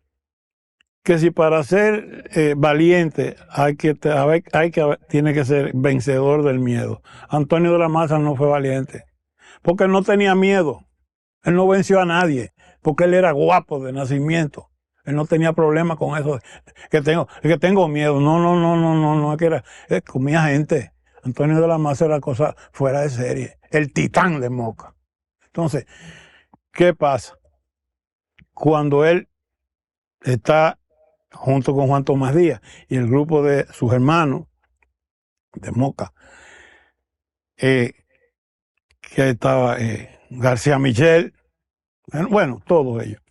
que si para ser valiente tiene que ser vencedor del miedo. Antonio de la Maza no fue valiente, porque no tenía miedo. Él no venció a nadie, porque él era guapo de nacimiento. Él no tenía problema con eso, que tengo miedo. No, es que comía gente. Antonio de la Maza era cosa fuera de serie, el titán de Moca. Entonces, ¿qué pasa? Cuando él está junto con Juan Tomás Díaz y el grupo de sus hermanos de Moca, que estaba García Michel, bueno, todos ellos.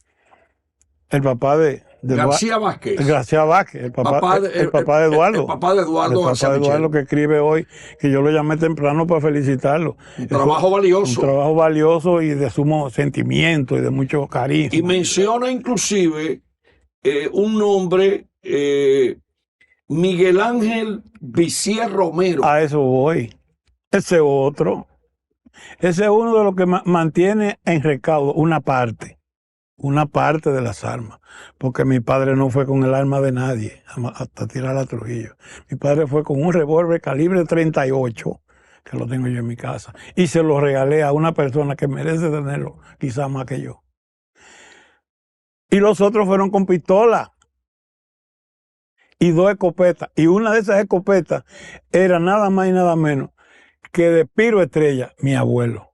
El papá de García Vázquez. García Vázquez, el papá de Eduardo. El papá de Eduardo García Michel. Eduardo, que escribe hoy, que yo lo llamé temprano para felicitarlo. Un trabajo valioso. Un trabajo valioso y de sumo sentimiento y de mucho cariño. Y menciona inclusive un nombre, Miguel Ángel Visier Romero. A eso voy. Ese otro. Ese es uno de los que mantiene en recaudo una parte de las armas, porque mi padre no fue con el arma de nadie hasta tirar a Trujillo. Mi padre fue con un revólver calibre 38, que lo tengo yo en mi casa, y se lo regalé a una persona que merece tenerlo, quizás más que yo. Y los otros fueron con pistola y 2 escopetas, y una de esas escopetas era nada más y nada menos que de Piro Estrella, mi abuelo,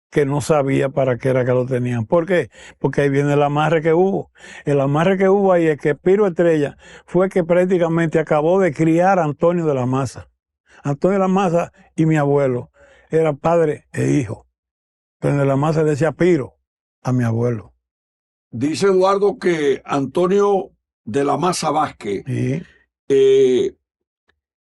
que no sabía para qué era que lo tenían. ¿Por qué? Porque ahí viene el amarre que hubo. El amarre que hubo ahí es que Piro Estrella fue que prácticamente acabó de criar a Antonio de la Maza. Antonio de la Maza y mi abuelo eran padre e hijo. Pero de la Maza decía Piro a mi abuelo. Dice Eduardo que Antonio de la Maza Vázquez Sí.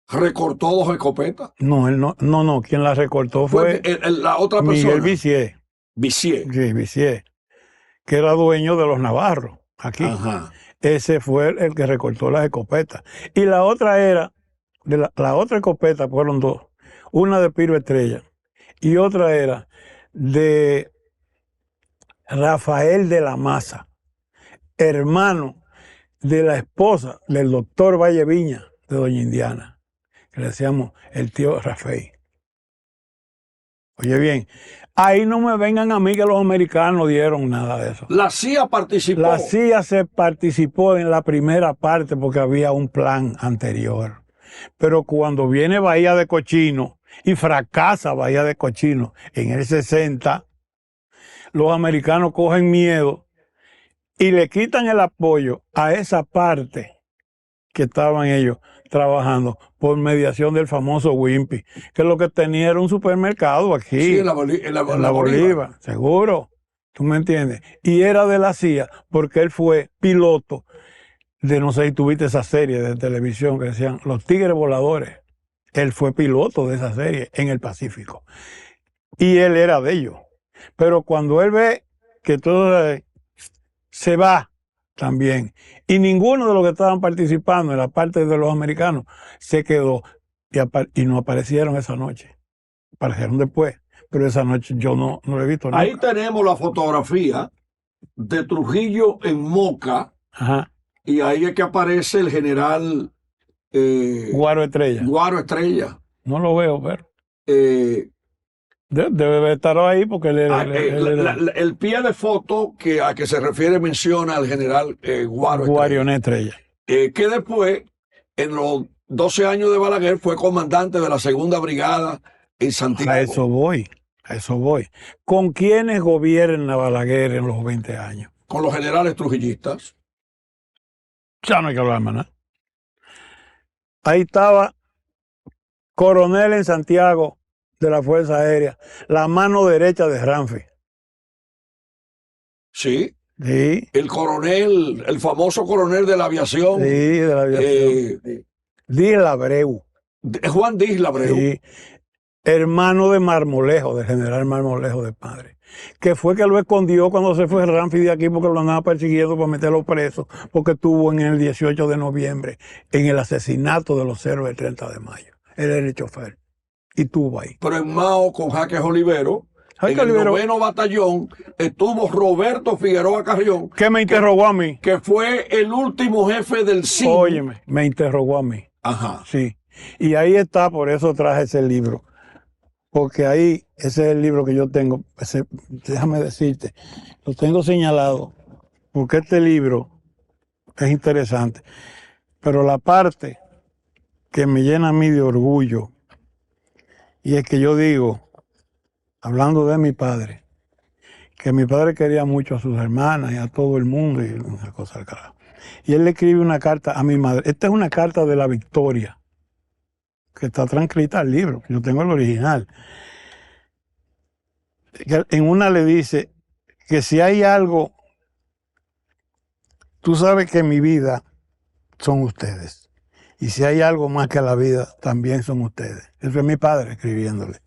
recortó 2 escopetas. No, él no, quien la recortó Fue fue la otra persona. Miguel Vicié. Vicié. Sí, Vicié, que era dueño de los Navarros aquí. Ajá. Ese fue el que recortó las escopetas. Y la otra era, la otra escopeta fueron 2. Una de Piro Estrella y otra era de Rafael de la Maza, hermano de la esposa del doctor Valle Viña, de doña Indiana, que le decíamos el tío Rafael. Oye bien, ahí no me vengan a mí que los americanos dieron nada de eso. La CIA participó. La CIA se participó en la primera parte porque había un plan anterior. Pero cuando viene Bahía de Cochino y fracasa Bahía de Cochino en el 60, los americanos cogen miedo y le quitan el apoyo a esa parte que estaban ellos trabajando por mediación del famoso Wimpy, que lo que tenía era un supermercado aquí. Sí, en la Bolívar, seguro. ¿Tú me entiendes? Y era de la CIA porque él fue piloto de, no sé si tuviste esa serie de televisión que decían Los Tigres Voladores. Él fue piloto de esa serie en el Pacífico. Y él era de ellos. Pero cuando él ve que todo se va también, y ninguno de los que estaban participando en la parte de los americanos se quedó y no aparecieron esa noche. Aparecieron después, pero esa noche yo no lo he visto nunca. Ahí tenemos la fotografía de Trujillo en Moca. Ajá. Y ahí es que aparece el general Guaro Estrella. Guaro Estrella. No lo veo, pero debe estar ahí porque el pie de foto a que se refiere menciona al general Guaro Estrella. Que después, en los 12 años de Balaguer, fue comandante de la 2ª Brigada en Santiago. A eso voy. ¿Con quiénes gobierna Balaguer en los 20 años? Con los generales trujillistas. Ya no hay que hablar más nada. Ahí estaba coronel en Santiago de la Fuerza Aérea, la mano derecha de Ramfi. Sí. Sí. El coronel, el famoso coronel de la aviación. Sí, de la aviación. Disla Abreu. Juan Disla Abreu. Sí. Hermano de Marmolejo, del general Marmolejo de padre, que fue que lo escondió cuando se fue Ramfi de aquí porque lo andaba persiguiendo para meterlo preso, porque estuvo en el 18 de noviembre en el asesinato de los héroes del 30 de mayo. Él era el chofer y estuvo ahí. Pero en Mao con Jaques Olivero, en el 9º batallón, estuvo Roberto Figueroa Carrión. ¿Qué me interrogó a mí? Que fue el último jefe del CIN. Óyeme, me interrogó a mí. Ajá. Sí. Y ahí está, por eso traje ese libro. Porque ahí, ese es el libro que yo tengo, déjame decirte, lo tengo señalado, porque este libro es interesante. Pero la parte que me llena a mí de orgullo, y es que yo digo, hablando de mi padre, que mi padre quería mucho a sus hermanas y a todo el mundo, y una cosa al carajo. Y él le escribe una carta a mi madre. Esta es una carta de la victoria, que está transcrita al libro, yo tengo el original. En una le dice que si hay algo, tú sabes que mi vida son ustedes. Y si hay algo más que la vida, también son ustedes. Eso es mi padre escribiéndole.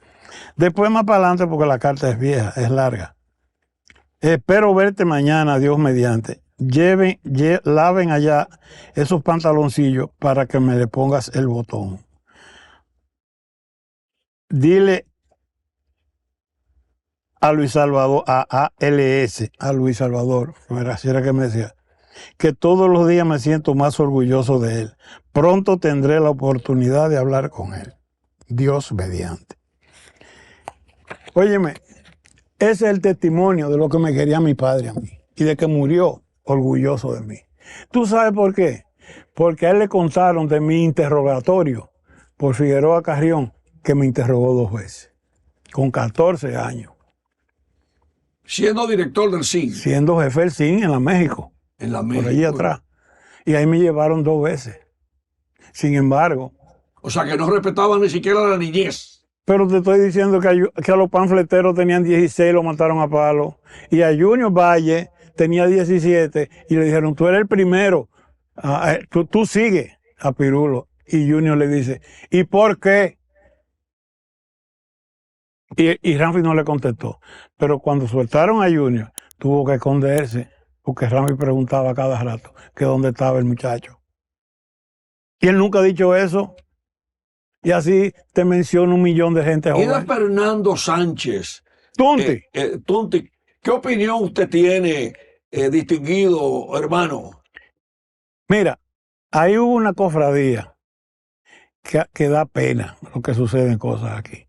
Después más para adelante, porque la carta es vieja, es larga. Espero verte mañana, Dios mediante. Laven allá esos pantaloncillos para que me le pongas el botón. Dile a Luis Salvador, a Luis Salvador, así era que me decía, que todos los días me siento más orgulloso de él. Pronto tendré la oportunidad de hablar con él. Dios mediante. Óyeme, ese es el testimonio de lo que me quería mi padre a mí y de que murió orgulloso de mí. ¿Tú sabes por qué? Porque a él le contaron de mi interrogatorio por Figueroa Carrión, que me interrogó 2 veces, con 14 años. Siendo director del CIN. Siendo jefe del CIN en la México. En la México. Por allí atrás. Y ahí me llevaron 2 veces. Sin embargo. O sea que no respetaban ni siquiera la niñez. Pero te estoy diciendo que a los panfleteros tenían 16, lo mataron a palo. Y a Junior Valle tenía 17 y le dijeron, tú eres el primero, tú sigue. a Pirulo y Junior le dice, ¿y por qué? Y Ramfi no le contestó. Pero cuando soltaron a Junior, tuvo que esconderse, porque Ramfi preguntaba cada rato que dónde estaba el muchacho. Y él nunca ha dicho eso. Y así te menciono 1.000.000 de gente Y de joven. Fernando Sánchez. Tunti. Tunti, ¿qué opinión usted tiene, distinguido hermano? Mira, ahí hubo una cofradía que da pena lo que suceden cosas aquí.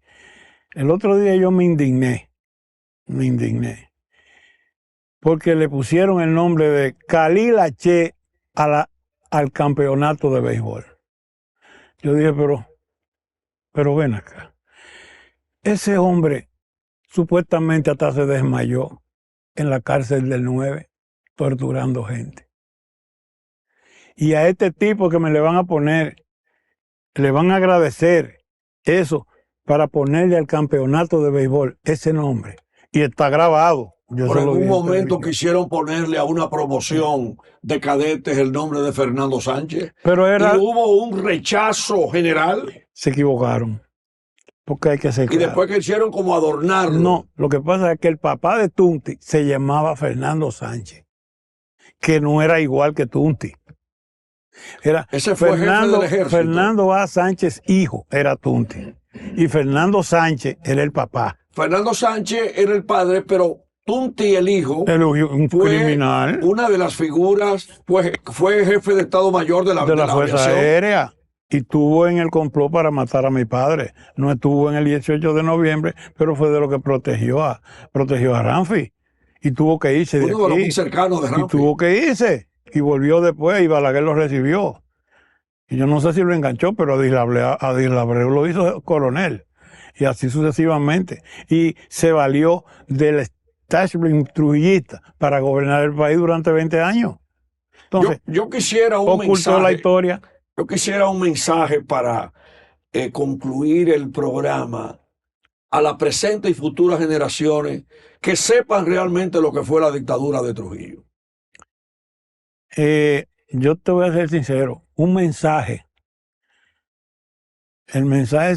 El otro día yo me indigné, porque le pusieron el nombre de Khalil H. al campeonato de béisbol. Yo dije, pero ven acá. Ese hombre supuestamente hasta se desmayó en la cárcel del 9, torturando gente. Y a este tipo que me le van a poner, le van a agradecer eso para ponerle al campeonato de béisbol ese nombre. Y está grabado. Yo Por algún momento televisión. quisieron ponerle a una promoción de cadetes el nombre de Fernando Sánchez. Pero y hubo un rechazo general. Se equivocaron. Porque hay que ser Y después quisieron como adornarlo. No, lo que pasa es que el papá de Tunti se llamaba Fernando Sánchez, que no era igual que Tunti. Era Ese fue Fernando, jefe del ejército. Fernando A. Sánchez, hijo, era Tunti. Y Fernando Sánchez era el papá. Fernando Sánchez era el padre, pero Tunti, el hijo, un fue criminal. Una de las figuras, fue jefe de Estado Mayor de la Fuerza aviación. Aérea. Y estuvo en el complot para matar a mi padre. No estuvo en el 18 de noviembre, pero fue de lo que protegió a Ramfi. Y tuvo que irse de Uno de los aquí. muy cercanos de Ramfi. Y tuvo que irse. Y volvió después y Balaguer lo recibió. Y yo no sé si lo enganchó, pero a Dislabreu lo hizo coronel. Y así sucesivamente. Y se valió del establishment trujillista para gobernar el país durante 20 años. Entonces, yo quisiera un ocultó mensaje. la historia. Yo quisiera un mensaje para concluir el programa a las presentes y futuras generaciones que sepan realmente lo que fue la dictadura de Trujillo. Yo te voy a ser sincero, un mensaje. El mensaje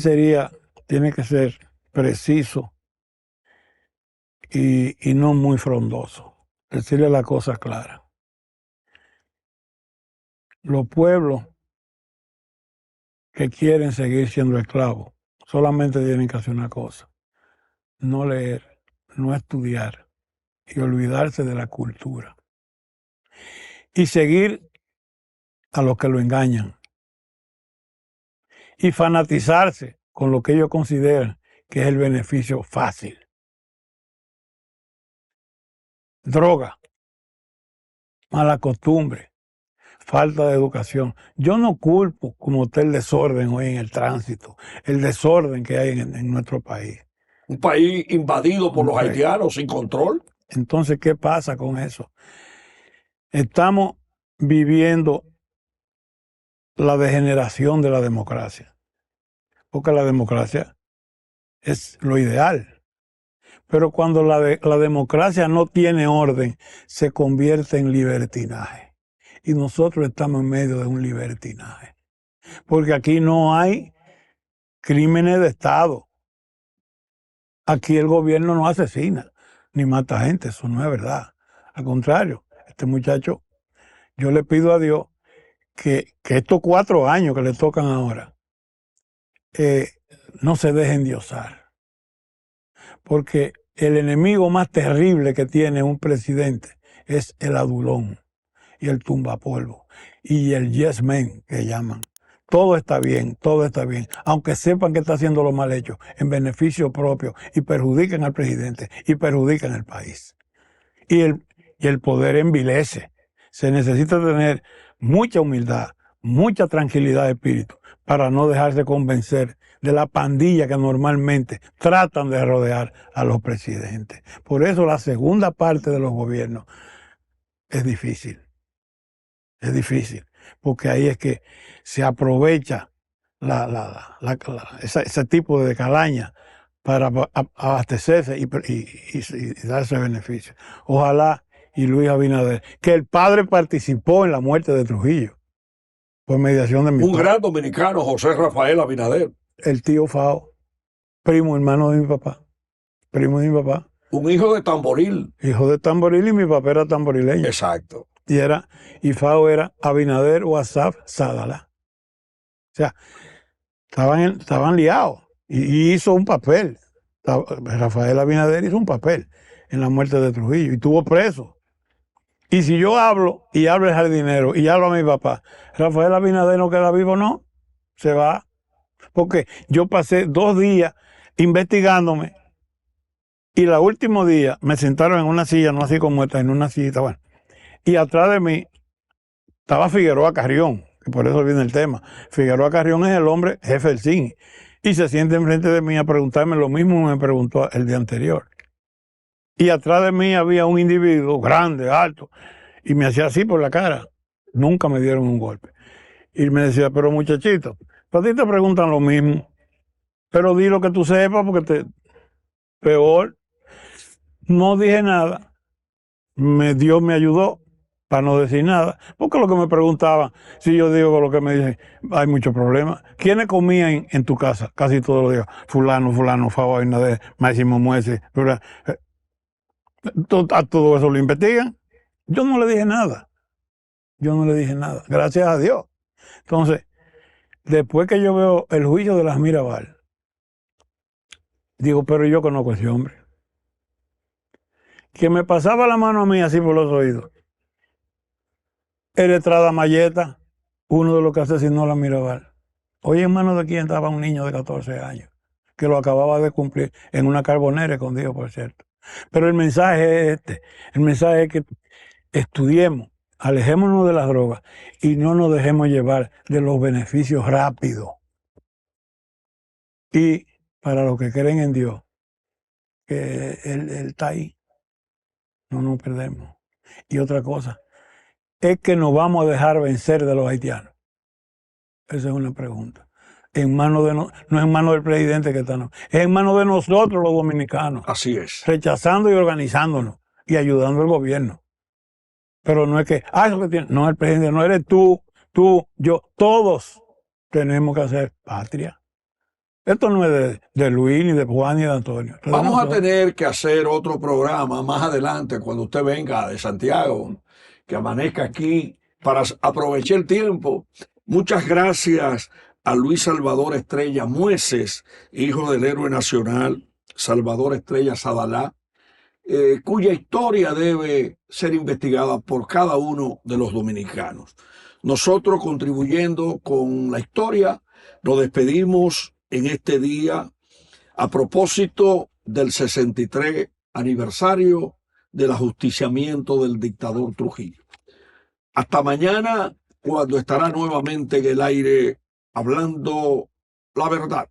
tiene que ser preciso y no muy frondoso. Decirle la cosa clara. Los pueblos que quieren seguir siendo esclavos solamente tienen que hacer una cosa: no leer, no estudiar y olvidarse de la cultura. Y seguir a los que lo engañan. Y fanatizarse con lo que ellos consideran que es el beneficio fácil. Droga, mala costumbre, falta de educación. Yo no culpo como está el desorden hoy en el tránsito, el desorden que hay en nuestro país. Un país invadido por los haitianos sin control. Entonces, ¿qué pasa con eso? Estamos viviendo la degeneración de la democracia, porque la democracia es lo ideal. Pero cuando la democracia no tiene orden, se convierte en libertinaje. Y nosotros estamos en medio de un libertinaje. Porque aquí no hay crímenes de Estado. Aquí el gobierno no asesina, ni mata gente, eso no es verdad. Al contrario, este muchacho, yo le pido a Dios que estos 4 años que le tocan ahora, no se dejen endiosar. Porque el enemigo más terrible que tiene un presidente es el adulón y el tumbapolvo y el yes man que llaman. Todo está bien, aunque sepan que está haciendo lo mal hecho, en beneficio propio, y perjudican al presidente y perjudican al país. Y el poder envilece. Se necesita tener mucha humildad, mucha tranquilidad de espíritu para no dejarse convencer de la pandilla que normalmente tratan de rodear a los presidentes. Por eso la segunda parte de los gobiernos es difícil. Es difícil, porque ahí es que se aprovecha ese tipo de calaña para abastecerse y darse beneficio. Ojalá y Luis Abinader, que el padre participó en la muerte de Trujillo, por mediación de mi Un padre. gran dominicano, José Rafael Abinader. El tío Fao, primo hermano de mi papá. Primo de mi papá. Un hijo de Tamboril. Hijo de Tamboril y mi papá era tamborileño. Exacto. Y Fao era Abinader Wasaf Sadala. O sea, estaban liados. Y hizo un papel. Rafael Abinader hizo un papel en la muerte de Trujillo y estuvo preso. Y si yo hablo y hablo el jardinero y hablo a mi papá, Rafael Abinader no queda vivo, no, se va. Porque yo pasé 2 días investigándome y el último día me sentaron en una silla, no así como esta, en una silla, bueno. Y atrás de mí estaba Figueroa Carrión, que por eso viene el tema. Figueroa Carrión es el hombre jefe del cine. Y se siente enfrente de mí a preguntarme lo mismo que me preguntó el día anterior. Y atrás de mí había un individuo grande, alto, y me hacía así por la cara. Nunca me dieron un golpe. Y me decía, pero muchachito, para ti te preguntan lo mismo, pero di lo que tú sepas porque peor. No dije nada. Dios me ayudó para no decir nada. Porque lo que me preguntaban, si yo digo lo que me dicen, hay muchos problemas. ¿Quiénes comían en tu casa? Casi todos los días. Fulano, Fao Abinader, Máximo Muese. A todo eso lo investigan. Yo no le dije nada. Gracias a Dios. Entonces, después que yo veo el juicio de las Mirabal, digo, pero yo conozco a ese hombre. Que me pasaba la mano a mí así por los oídos. El Estrada Mayeta, uno de los que asesinó a la Mirabal. Hoy en manos de quién estaba un niño de 14 años, que lo acababa de cumplir en una carbonera escondido, por cierto. Pero el mensaje es este. El mensaje es que estudiemos, alejémonos de las drogas y no nos dejemos llevar de los beneficios rápidos. Y para los que creen en Dios, que Él está ahí, no nos perdemos. Y otra cosa, ¿es que nos vamos a dejar vencer de los haitianos? Esa es una pregunta. En manos de no es en manos del presidente que está, no. Es en manos de nosotros los dominicanos. Así es. Rechazando y organizándonos y ayudando al gobierno. Pero no es que, eso que tiene, no, el presidente, no eres tú, yo, todos tenemos que hacer patria. Esto no es de Luis, ni de Juan, ni de Antonio. Vamos a tener que hacer otro programa más adelante cuando usted venga de Santiago, que amanezca aquí para aprovechar el tiempo. Muchas gracias a Luis Salvador Estrella Mueces, hijo del héroe nacional Salvador Estrella Sadalá, cuya historia debe ser investigada por cada uno de los dominicanos. Nosotros, contribuyendo con la historia, nos despedimos en este día a propósito del 63 aniversario del ajusticiamiento del dictador Trujillo. Hasta mañana, cuando estará nuevamente en el aire hablando la verdad.